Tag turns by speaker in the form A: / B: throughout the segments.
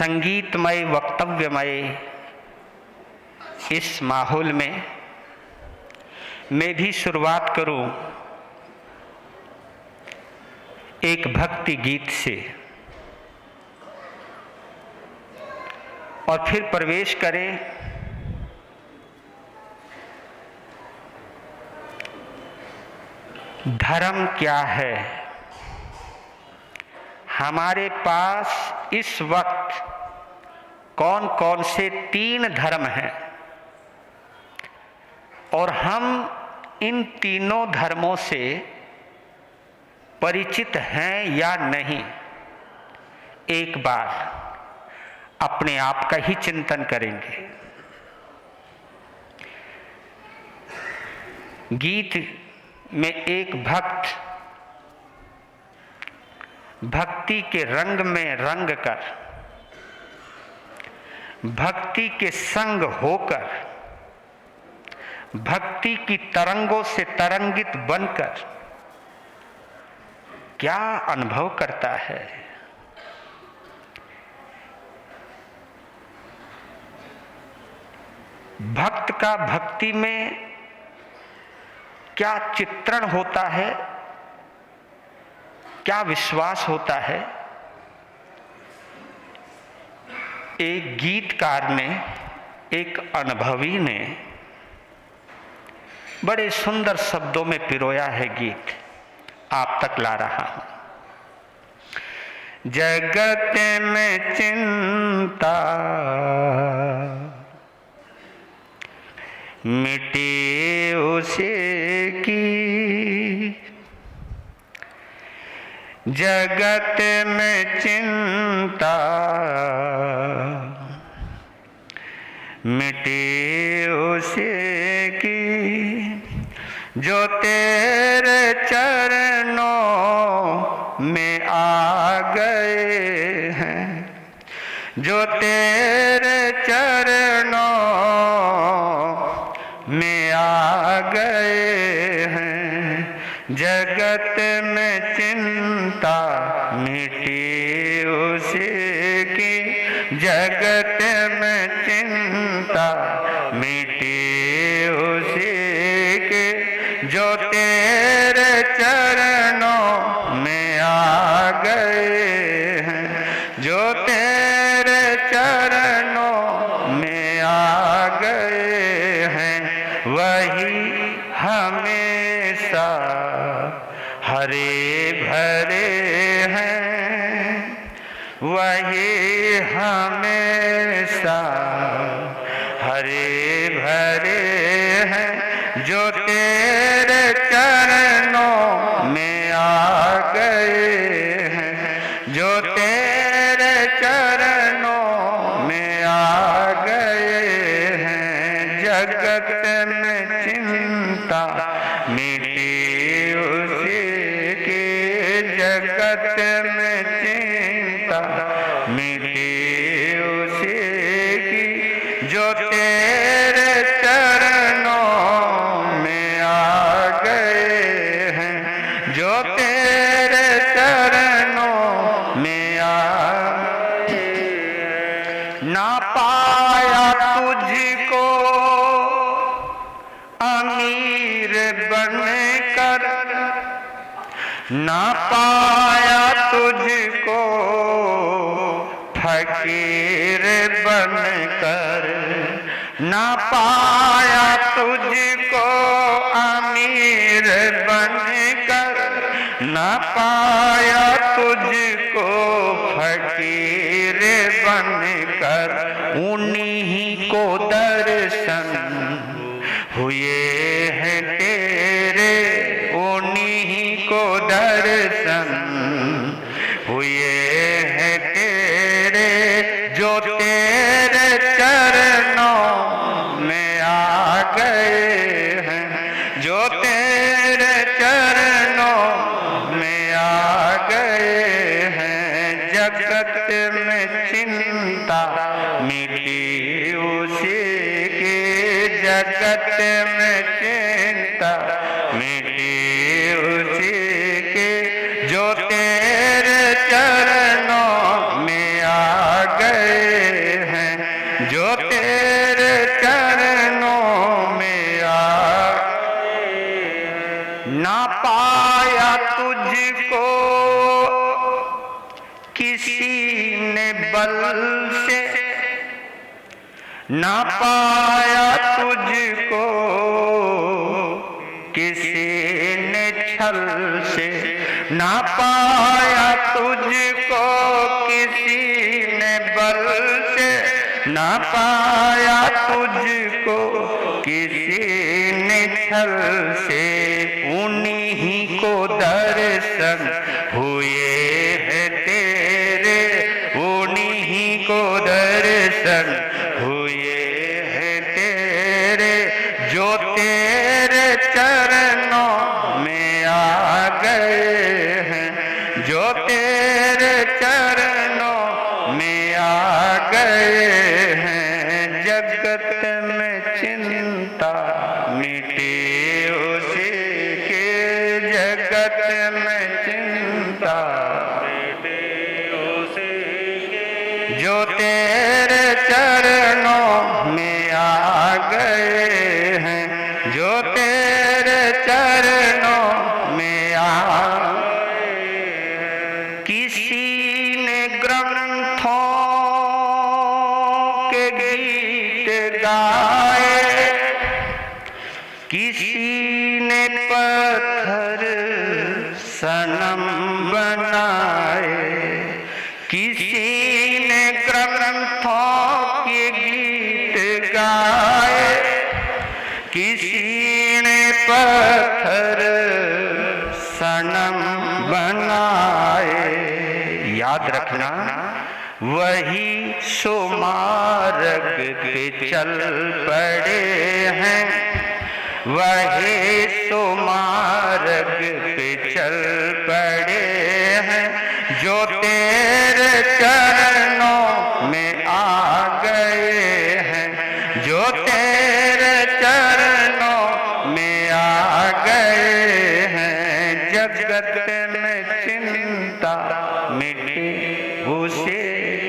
A: संगीतमय वक्तव्यमय इस माहौल में मैं भी शुरुआत करूं एक भक्ति गीत से और फिर प्रवेश करें धर्म क्या है। हमारे पास इस वक्त कौन कौन से 3 धर्म हैं और हम इन तीनों धर्मों से परिचित हैं या नहीं, एक बार अपने आप का ही चिंतन करेंगे। गीत में एक भक्त भक्ति के रंग में रंग कर, भक्ति के संग होकर, भक्ति की तरंगों से तरंगित बनकर क्या अनुभव करता है। भक्त का भक्ति में क्या चित्रण होता है, क्या विश्वास होता है। एक गीतकार ने, एक अनुभवी ने बड़े सुंदर शब्दों में पिरोया है गीत, आप तक ला रहा हूं। जगत में चिंता मिटे उसे की, जगत में चिंता मिटे उसे की, जो तेरे चरणों में आ गए हैं, जो तेरे चरणों में आ गए हैं। जगत में चिंता मिटी उसे की, जगत में चिंता मिटी उसे की, जो तेरे चरणों में आ गए हैं, जो तेरे चरणों में आ गए हैं। वही हमेशा हरे भरे हैं, वही हमेशा हरे भरे हैं, जो तेरे चरणों में आ गए हैं, जो तेरे चरणों में आ गए हैं। जगत में चिंता मिटी उसी की, जगत में चिंता मिटी उसी की, जो तेरे चरणों में आ गए हैं, जो तेरे चरणों में आ ना पाया तुझको अमीर बनकर, ना पाया तुझको फकीर बनकर, ना पाया तुझको अमीर बनकर, ना पाया तुझको फकीर बनकर। उन्हीं को दर्शन हुए हैं तेरे, उन्हीं को दर्शन हुए हैं तेरे, जो तेरे चरणों में आ गए हैं, जो तेरे चरणों में आ गए हैं। जगत में चिंता मिटी उसी की, जगत में चिंता मिटी उसी की, जो तेरे चरणों में आ गए ना पाया तुझको किसी ने बल से, ना पाया तुझको किसी ने छल से, ना पाया तुझको किसी ने बल से, ना पाया तुझको किसी ने छल से। उन्हीं को दर्शन हुए हैं तेरे, उन्हीं को दर्शन हुए हैं तेरे, जो तेरे चरणों में आ गए हैं, जो तेरे चरणों में आ गए हैं। जगत में चिंता मिटे उसी के, जगत में चिंता मिटे उसी के, जो तेरे चरणों में आ गए हैं, जो तेरे चरणों में आ गए हैं। किसी ने ग्रंथों के गीत गाए, किसी ने पत्थर सनम बनाए, किसी ने ग्रंथों के गीत गाए, किसी ने पत्थर सनम बनाए। याद रखना वही सुमार्ग पे चल पड़े हैं, वही सुमार्ग पे चल पड़े हैं, जो तेरे चरणों में आ गए हैं, जो तेरे चरणों में आ गए हैं। जगत में चिंता मिटे उसे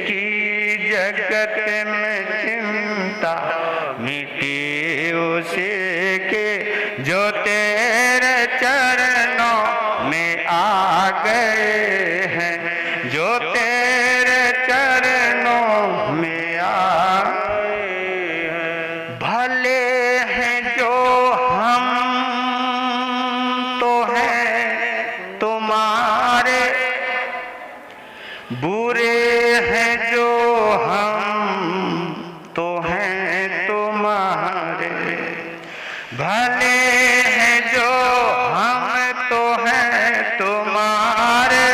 A: की, जगत में चिंता मिटे उसे के, जो तेरे चरणों में आ गए हैं, जो तेरे चरणों में आ गए हैं। भले हैं जो हम तो हैं तुम्हारे, बुरे हैं जो हम तो हैं तुम्हारे। भले हैं जो हम तो हैं तुम्हारे,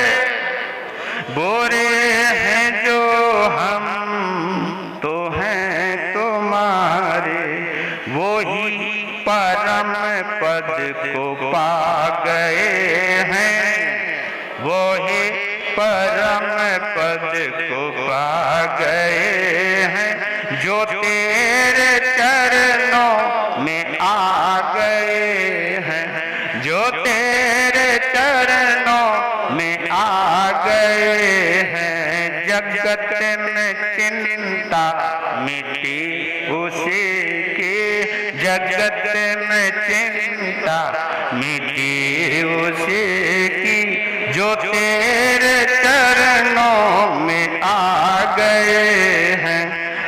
A: बुरे हैं जो हम तो हैं तुम्हारे। वो ही परम पद को पा गए हैं, वो ही परम पद को पा गए हैं, जो तेरे चरणों में आ गए हैं, जो तेरे चरणों में आ गए हैं। जगत में चिंता मिटी उसी की, जगत में चिंता मिटी उसी की, जो तेरे चरणों में आ गए हैं,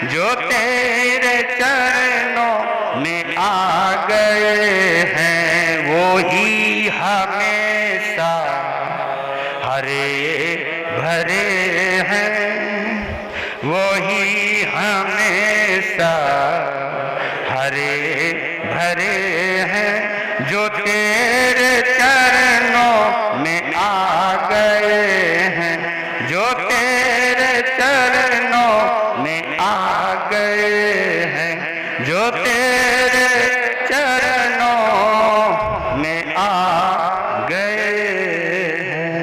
A: जो तेरे चरणों में आ गए हैं। वो ही हमेशा हरे भरे हैं, वो ही हमेशा हरे भरे हैं, जो तेरे चरणों में आ गए हैं, जो तेरे चरणों में आ गए हैं, जो तेरे चरणों में आ गए हैं।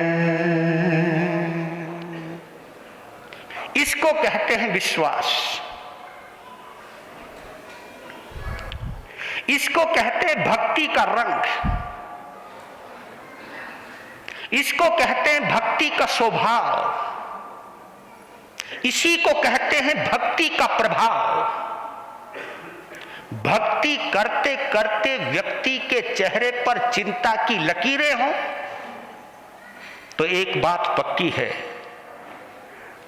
A: इसको कहते हैं विश्वास, इसको कहते हैं भक्ति का रंग, इसको कहते हैं भक्ति का स्वभाव, इसी को कहते हैं भक्ति का प्रभाव। भक्ति करते करते व्यक्ति के चेहरे पर चिंता की लकीरें हों, तो एक बात पक्की है,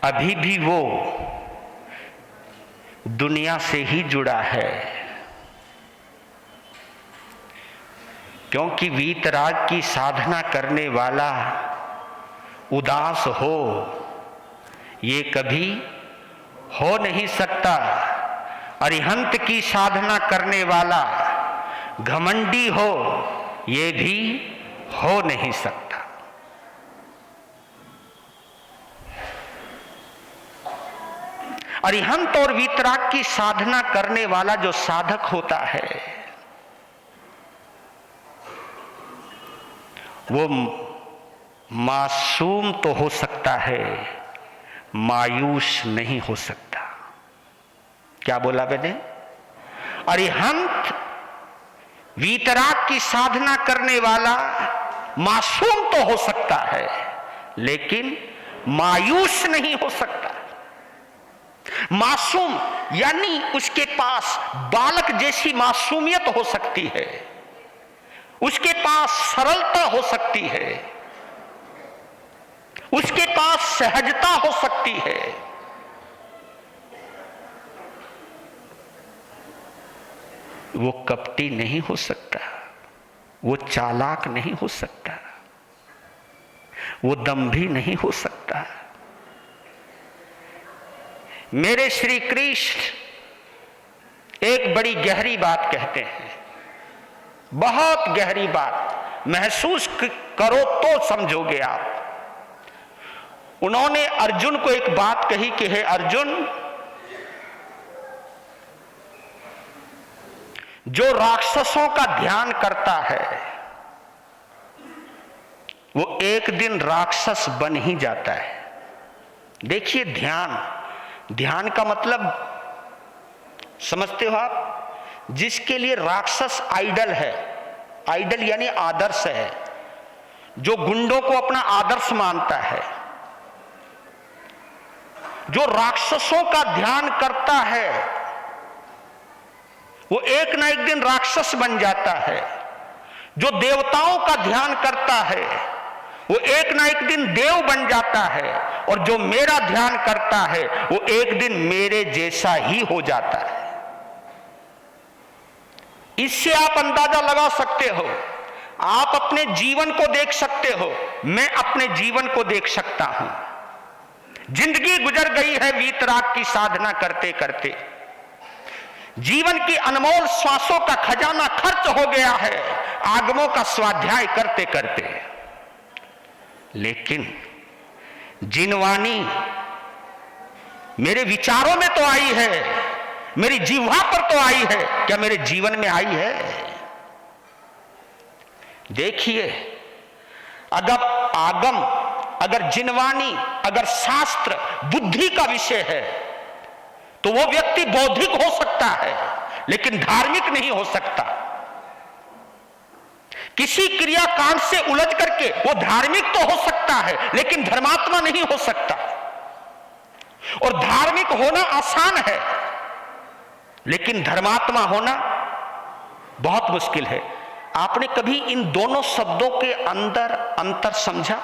A: अभी भी वो दुनिया से ही जुड़ा है। क्योंकि वीतराग की साधना करने वाला उदास हो, ये कभी हो नहीं सकता। अरिहंत की साधना करने वाला घमंडी हो, ये भी हो नहीं सकता। अरिहंत और वीतराग की साधना करने वाला जो साधक होता है, वो मासूम तो हो सकता है, मायूस नहीं हो सकता। क्या बोला मैंने? अरिहंत वीतराग की साधना करने वाला मासूम तो हो सकता है, लेकिन मायूस नहीं हो सकता। मासूम यानी उसके पास बालक जैसी मासूमियत हो सकती है, उसके पास सरलता हो सकती है, उसके पास सहजता हो सकती है। वो कपटी नहीं हो सकता, वो चालाक नहीं हो सकता, वो दंभी नहीं हो सकता। मेरे श्री कृष्ण एक बड़ी गहरी बात कहते हैं, बहुत गहरी बात, महसूस करो तो समझोगे आप। उन्होंने अर्जुन को एक बात कही कि हे अर्जुन, जो राक्षसों का ध्यान करता है वो एक दिन राक्षस बन ही जाता है। देखिए, ध्यान का मतलब समझते हो आप? जिसके लिए राक्षस आइडल है, आइडल यानी आदर्श है, जो गुंडों को अपना आदर्श मानता है, जो राक्षसों का ध्यान करता है, वो एक ना एक दिन राक्षस बन जाता है। जो देवताओं का ध्यान करता है, वो एक ना एक दिन देव बन जाता है। और जो मेरा ध्यान करता है, वो एक दिन मेरे जैसा ही हो जाता है। इससे आप अंदाजा लगा सकते हो, आप अपने जीवन को देख सकते हो, मैं अपने जीवन को देख सकता हूं। जिंदगी गुजर गई है वीतराग की साधना करते करते, जीवन की अनमोल श्वासों का खजाना खर्च हो गया है आगमों का स्वाध्याय करते करते। लेकिन जिनवाणी मेरे विचारों में तो आई है, मेरी जिह्वा पर तो आई है, क्या मेरे जीवन में आई है? देखिए, अगर आगम, अगर जिनवाणी, अगर शास्त्र बुद्धि का विषय है, तो वो व्यक्ति बौद्धिक हो सकता है, लेकिन धार्मिक नहीं हो सकता। किसी क्रियाकांड से उलझ करके वो धार्मिक तो हो सकता है, लेकिन धर्मात्मा नहीं हो सकता। और धार्मिक होना आसान है, लेकिन धर्मात्मा होना बहुत मुश्किल है। आपने कभी इन दोनों शब्दों के अंदर अंतर समझा?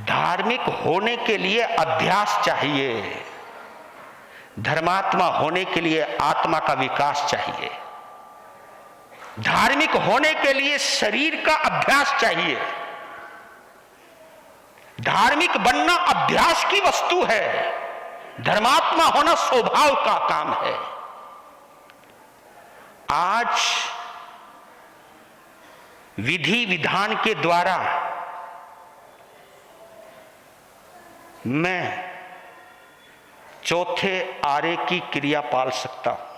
A: धार्मिक होने के लिए अध्यास चाहिए, धर्मात्मा होने के लिए आत्मा का विकास चाहिए। धार्मिक होने के लिए शरीर का अभ्यास चाहिए। धार्मिक बनना अभ्यास की वस्तु है, धर्मात्मा होना स्वभाव का काम है। आज विधि विधान के द्वारा मैं चौथे आरे की क्रिया पाल सकता हूं।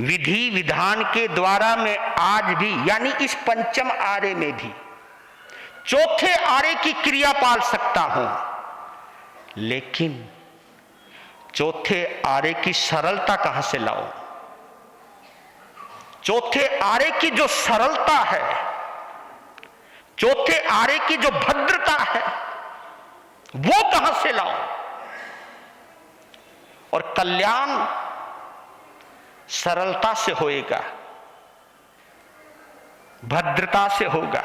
A: विधि विधान के द्वारा मैं आज भी, यानी इस पंचम आरे में भी चौथे आरे की क्रिया पाल सकता हूं। लेकिन चौथे आरे की सरलता कहां से लाऊं? चौथे आरे की जो सरलता है, चौथे आरे की जो भद्रता है, वो कहां से लाऊं? और कल्याण सरलता से होएगा, भद्रता से होगा।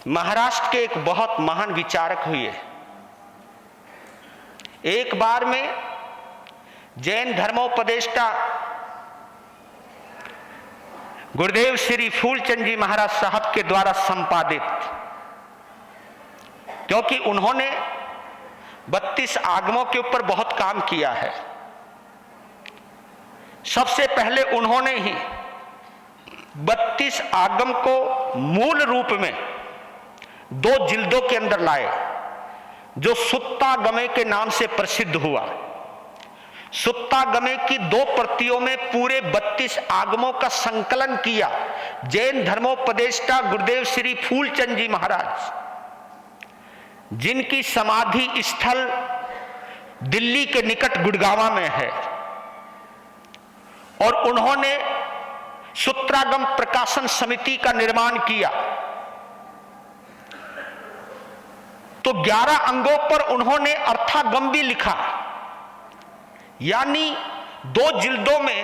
A: महाराष्ट्र के एक बहुत महान विचारक हुए। एक बार में जैन धर्मोपदेष्टा गुरुदेव श्री फूलचंद जी महाराज साहब के द्वारा संपादित, क्योंकि उन्होंने 32 आगमों के ऊपर बहुत काम किया है। सबसे पहले उन्होंने ही 32 आगम को मूल रूप में 2 जिल्दों के अंदर लाए, जो सुत्तागमे के नाम से प्रसिद्ध हुआ। सुत्तागमे की 2 प्रतियों में पूरे 32 आगमों का संकलन किया जैन धर्मोपदेष्टा गुरुदेव श्री फूलचंद जी महाराज, जिनकी समाधि स्थल दिल्ली के निकट गुड़गांव में है। और उन्होंने सूत्रागम प्रकाशन समिति का निर्माण किया। तो 11 अंगों पर उन्होंने अर्थागम भी लिखा, यानी 2 जिल्दों में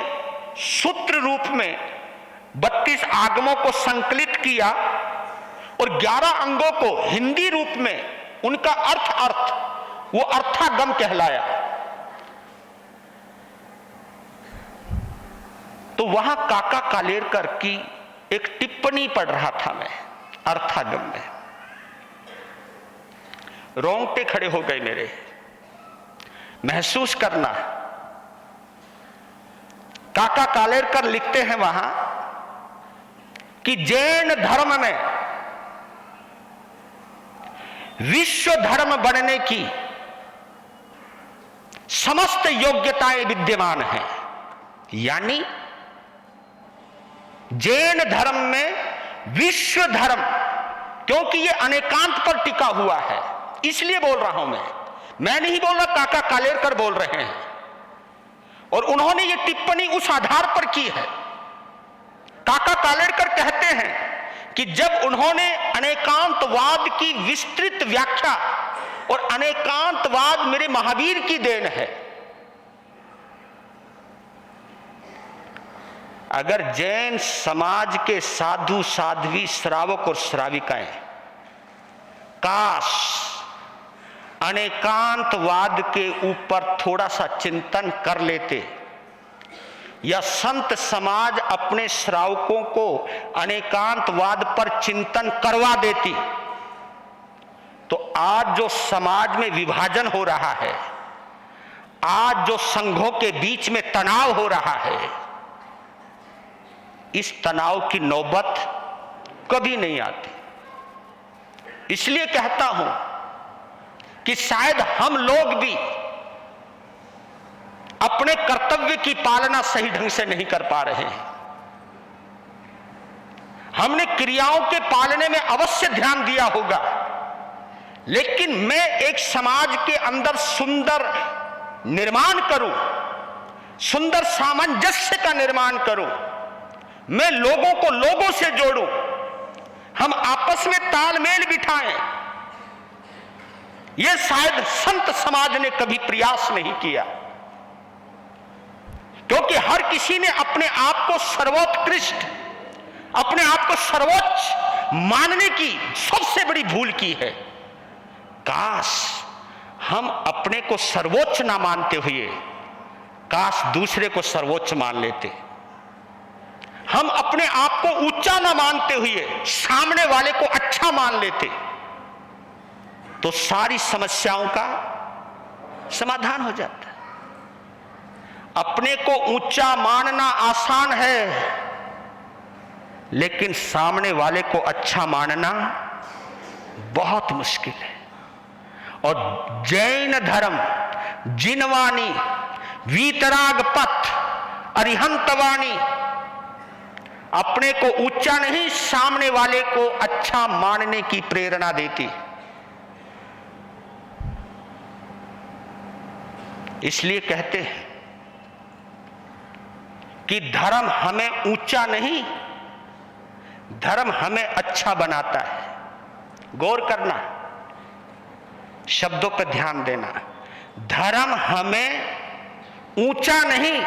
A: सूत्र रूप में 32 आगमों को संकलित किया और 11 अंगों को हिंदी रूप में उनका अर्थ वो अर्थागम कहलाया। तो वहां काका कालेरकर की एक टिप्पणी पढ़ रहा था मैं अर्थागम में, रोंगटे खड़े हो गए मेरे। महसूस करना, काका कालेरकर लिखते हैं वहां कि जैन धर्म में विश्व धर्म बनने की समस्त योग्यताएं विद्यमान हैं। यानी जैन धर्म में विश्व धर्म, क्योंकि यह अनेकांत पर टिका हुआ है, इसलिए बोल रहा हूं मैं नहीं बोल रहा, काका कालेरकर बोल रहे हैं। और उन्होंने ये टिप्पणी उस आधार पर की है। काका कालेरकर कहते हैं कि जब उन्होंने अनेकांतवाद की विस्तृत व्याख्या, और अनेकांतवाद मेरे महावीर की देन है। अगर जैन समाज के साधु साध्वी श्रावक और श्राविकाएं काश अनेकांतवाद के ऊपर थोड़ा सा चिंतन कर लेते, या संत समाज अपने श्रावकों को अनेकांतवाद पर चिंतन करवा देती, तो आज जो समाज में विभाजन हो रहा है, आज जो संघों के बीच में तनाव हो रहा है, इस तनाव की नौबत कभी नहीं आती। इसलिए कहता हूं कि शायद हम लोग भी अपने कर्तव्य की पालना सही ढंग से नहीं कर पा रहे हैं। हमने क्रियाओं के पालने में अवश्य ध्यान दिया होगा, लेकिन मैं एक समाज के अंदर सुंदर निर्माण करूं, सुंदर सामंजस्य का निर्माण करूं, मैं लोगों को लोगों से जोड़ूं, हम आपस में तालमेल बिठाएं, यह शायद संत समाज ने कभी प्रयास नहीं किया। क्योंकि हर किसी ने अपने आप को सर्वोत्कृष्ट, अपने आप को सर्वोच्च मानने की सबसे बड़ी भूल की है। काश हम अपने को सर्वोच्च ना मानते हुए काश दूसरे को सर्वोच्च मान लेते। हम अपने आप को ऊंचा ना मानते हुए सामने वाले को अच्छा मान लेते, तो सारी समस्याओं का समाधान हो जाता है। अपने को ऊंचा मानना आसान है, लेकिन सामने वाले को अच्छा मानना बहुत मुश्किल है। और जैन धर्म जिनवाणी वीतराग पथ अरिहंतवाणी अपने को ऊंचा नहीं, सामने वाले को अच्छा मानने की प्रेरणा देती। इसलिए कहते हैं कि धर्म हमें ऊंचा नहीं, धर्म हमें अच्छा बनाता है। गौर करना, शब्दों पर ध्यान देना। धर्म हमें ऊंचा नहीं,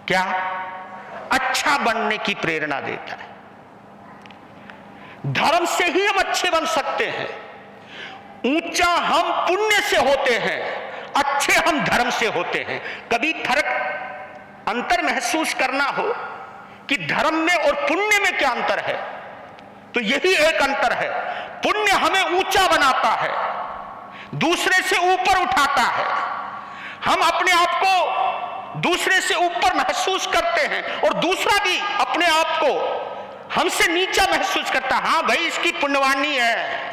A: क्या, अच्छा बनने की प्रेरणा देता है। धर्म से ही हम अच्छे बन सकते हैं। ऊंचा हम पुण्य से होते हैं, अच्छे हम धर्म से होते हैं। कभी फर्क, अंतर महसूस करना हो कि धर्म में और पुण्य में क्या अंतर है, तो यही एक अंतर है। पुण्य हमें ऊंचा बनाता है, दूसरे से ऊपर उठाता है। हम अपने आप को दूसरे से ऊपर महसूस करते हैं और दूसरा भी अपने आप को हमसे नीचा महसूस करता है। हाँ भाई, इसकी पुण्यवानी है।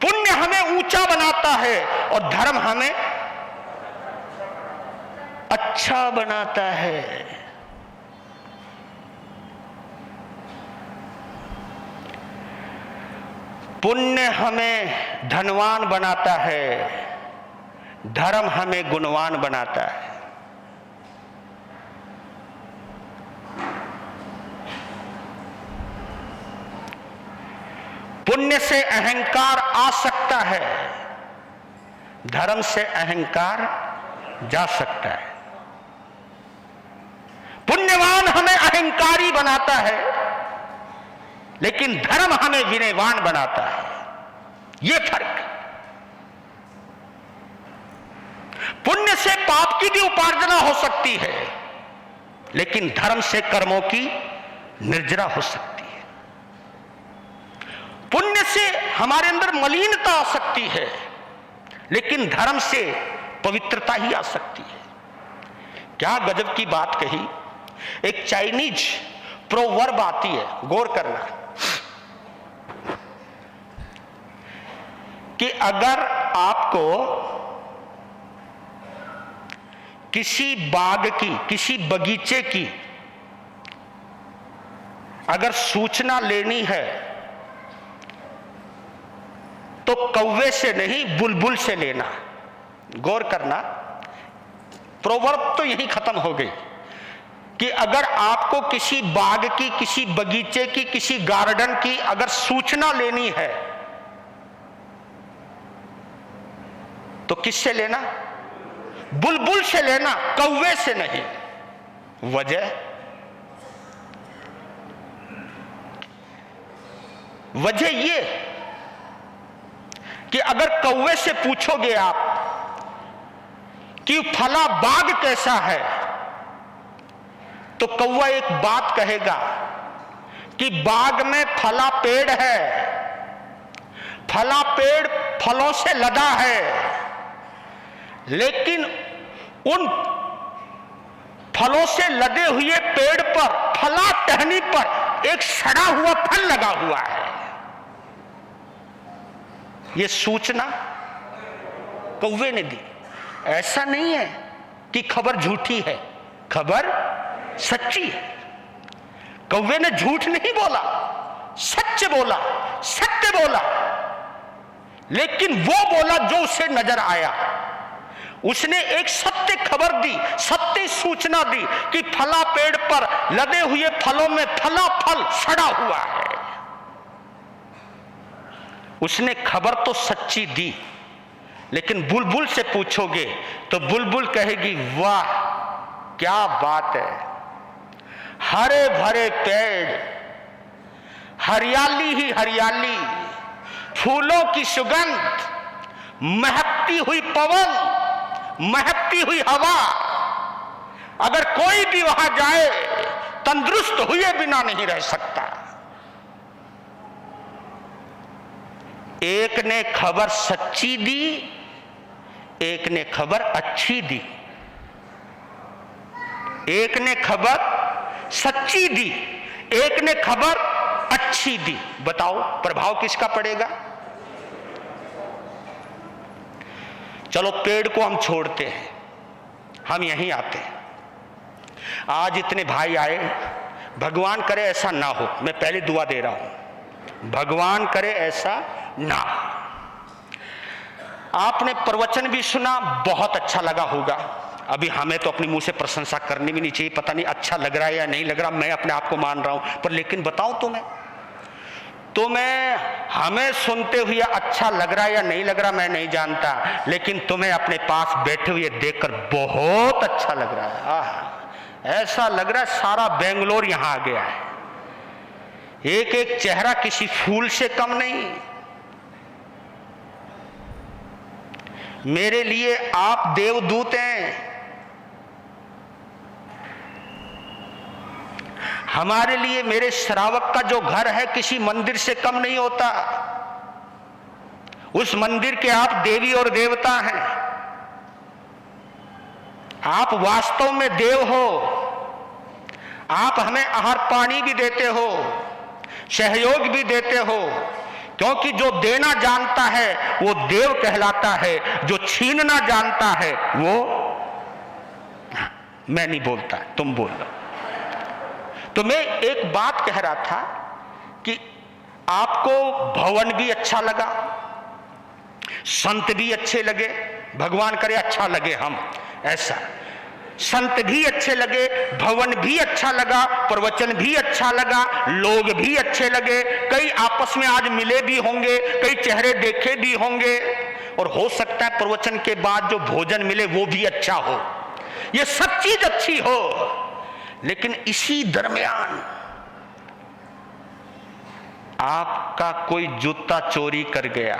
A: पुण्य हमें ऊंचा बनाता है और धर्म हमें अच्छा बनाता है। पुण्य हमें धनवान बनाता है, धर्म हमें गुणवान बनाता है। पुण्य से अहंकार आ सकता है, धर्म से अहंकार जा सकता है। पुण्यवान हमें अहंकारी बनाता है, लेकिन धर्म हमें विनयवान बनाता है। यह फर्क। पुण्य से पाप की भी उपार्जना हो सकती है, लेकिन धर्म से कर्मों की निर्जरा हो सकती है। पुण्य से हमारे अंदर मलिनता आ सकती है, लेकिन धर्म से पवित्रता ही आ सकती है। क्या गजब की बात कही। एक चाइनीज प्रोवर्ब आती है, गौर करना, कि अगर आपको किसी बाग की, किसी बगीचे की अगर सूचना लेनी है तो कौवे से नहीं, बुलबुल से लेना। गौर करना, प्रोवर्ब तो यही खत्म हो गई कि अगर आपको किसी बाग की, किसी बगीचे की, किसी गार्डन की अगर सूचना लेनी है तो किससे लेना? बुलबुल से लेना, कौवे से नहीं। वजह ये कि अगर कौवे से पूछोगे आप कि फला बाग कैसा है, तो कौवा एक बात कहेगा कि बाग में फला पेड़ है, फला पेड़ फलों से लदा है, लेकिन उन फलों से लदे हुए पेड़ पर, फला टहनी पर एक सड़ा हुआ फल लगा हुआ है। यह सूचना कौवे ने दी। ऐसा नहीं है कि खबर झूठी है, खबर सच्ची है। कौवे ने झूठ नहीं बोला, सच बोला, सत्य बोला, लेकिन वो बोला जो उसे नजर आया। उसने एक सत्य खबर दी, सत्य सूचना दी कि फला पेड़ पर लदे हुए फलों में फला फल सड़ा हुआ है। उसने खबर तो सच्ची दी, लेकिन बुलबुल से पूछोगे तो बुलबुल कहेगी, वाह क्या बात है, हरे भरे पेड़, हरियाली ही हरियाली, फूलों की सुगंध, महकती हुई पवन, महकती हुई हवा। अगर कोई भी वहां जाए तंदुरुस्त हुए बिना नहीं रह सकता। एक ने खबर सच्ची दी, एक ने खबर अच्छी दी। एक ने खबर सच्ची दी, एक ने खबर अच्छी दी। बताओ प्रभाव किसका पड़ेगा? चलो पेड़ को हम छोड़ते हैं, हम यहीं आते हैं। आज इतने भाई आए, भगवान करे ऐसा ना हो, मैं पहले दुआ दे रहा हूं, भगवान करे ऐसा ना हो। आपने प्रवचन भी सुना, बहुत अच्छा लगा होगा। अभी हमें तो अपनी मुंह से प्रशंसा करनी भी नहीं चाहिए, पता नहीं अच्छा लग रहा है या नहीं लग रहा, मैं अपने आप को मान रहा हूं, पर लेकिन बताऊं तो मैं तुम्हें हमें सुनते हुए अच्छा लग रहा या नहीं लग रहा मैं नहीं जानता, लेकिन तुम्हें अपने पास बैठे हुए देखकर बहुत अच्छा लग रहा है। आह, ऐसा लग रहा है सारा बेंगलोर यहां आ गया है। एक एक चेहरा किसी फूल से कम नहीं। मेरे लिए आप देवदूत हैं। हमारे लिए मेरे श्रावक का जो घर है किसी मंदिर से कम नहीं होता। उस मंदिर के आप देवी और देवता हैं। आप वास्तव में देव हो। आप हमें आहार पानी भी देते हो, सहयोग भी देते हो, क्योंकि जो देना जानता है वो देव कहलाता है, जो छीनना जानता है वो, मैं नहीं बोलता, तुम बोल लो। तो मैं एक बात कह रहा था कि आपको भवन भी अच्छा लगा, संत भी अच्छे लगे, भगवान करे अच्छा लगे हम, ऐसा संत भी अच्छे लगे, भवन भी अच्छा लगा, प्रवचन भी अच्छा लगा, लोग भी अच्छे लगे, कई आपस में आज मिले भी होंगे, कई चेहरे देखे भी होंगे, और हो सकता है प्रवचन के बाद जो भोजन मिले वो भी अच्छा हो, ये सब चीज अच्छी हो। लेकिन इसी दरमियान आपका कोई जूता चोरी कर गया,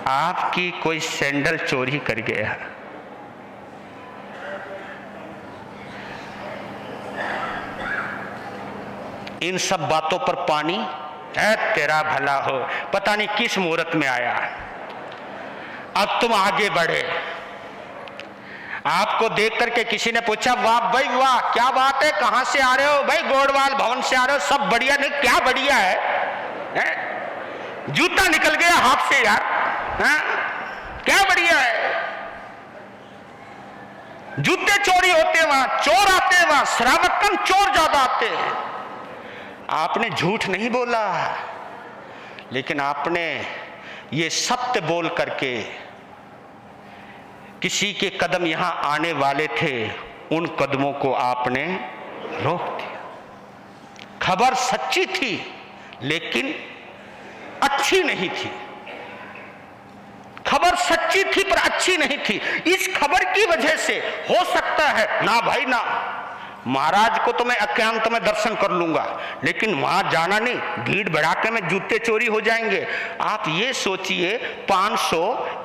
A: आपकी कोई सैंडल चोरी कर गया, इन सब बातों पर पानी है, तेरा भला हो, पता नहीं किस मुहूर्त में आया। अब तुम आगे बढ़े, आपको देख करके किसी ने पूछा वाह भाई वाह, क्या बात है, कहां से आ रहे हो भाई? गोडवाल भवन से आ रहे हो, सब बढ़िया? नहीं, क्या बढ़िया है? जूता निकल गया हाथ से यार, क्या बढ़िया है? जूते चोरी होते वहां, चोर आते हैं वहां, श्रावक कम चोर ज्यादा आते हैं। आपने झूठ नहीं बोला, लेकिन आपने ये सत्य बोल करके किसी के कदम यहां आने वाले थे, उन कदमों को आपने रोक दिया। खबर सच्ची थी लेकिन अच्छी नहीं थी। खबर सच्ची थी पर अच्छी नहीं थी। इस खबर की वजह से हो सकता है ना भाई ना, महाराज को तो मैं एकांत में दर्शन कर लूंगा, लेकिन वहां जाना नहीं, भीड़ भड़ाके में जूते चोरी हो जाएंगे। आप ये सोचिए 500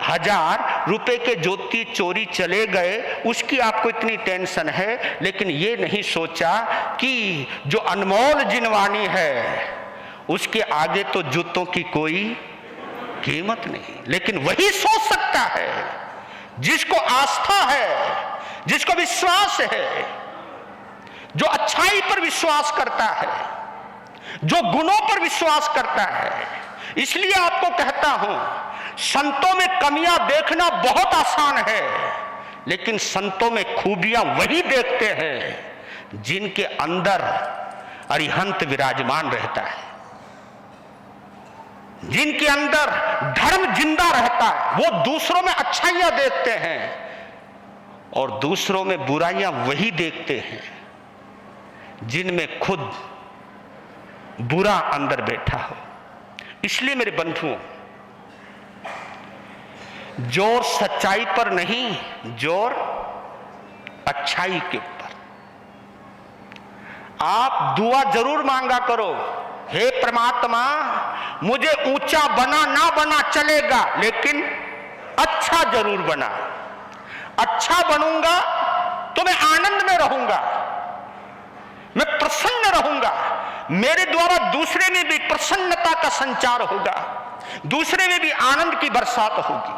A: 1000 रुपए के जूते चोरी चले गए, उसकी आपको इतनी टेंशन है, लेकिन ये नहीं सोचा कि जो अनमोल जिनवानी है उसके आगे तो जूतों की कोई कीमत नहीं। लेकिन वही सोच सकता है जिसको आस्था है, जिसको विश्वास है, जो अच्छाई पर विश्वास करता है, जो गुणों पर विश्वास करता है। इसलिए आपको कहता हूं, संतों में कमियां देखना बहुत आसान है, लेकिन संतों में खूबियां वही देखते हैं जिनके अंदर अरिहंत विराजमान रहता है, जिनके अंदर धर्म जिंदा रहता है। वो दूसरों में अच्छाइयां देखते हैं और दूसरों में बुराइयां वही देखते हैं जिनमें खुद बुरा अंदर बैठा हो। इसलिए मेरे बंधुओं, जोर सच्चाई पर नहीं, जोर अच्छाई के ऊपर। आप दुआ जरूर मांगा करो, हे परमात्मा मुझे ऊंचा बना ना बना चलेगा, लेकिन अच्छा जरूर बना। अच्छा बनूंगा तो मैं आनंद में रहूंगा, मैं प्रसन्न रहूंगा, मेरे द्वारा दूसरे में भी प्रसन्नता का संचार होगा, दूसरे में भी आनंद की बरसात होगी।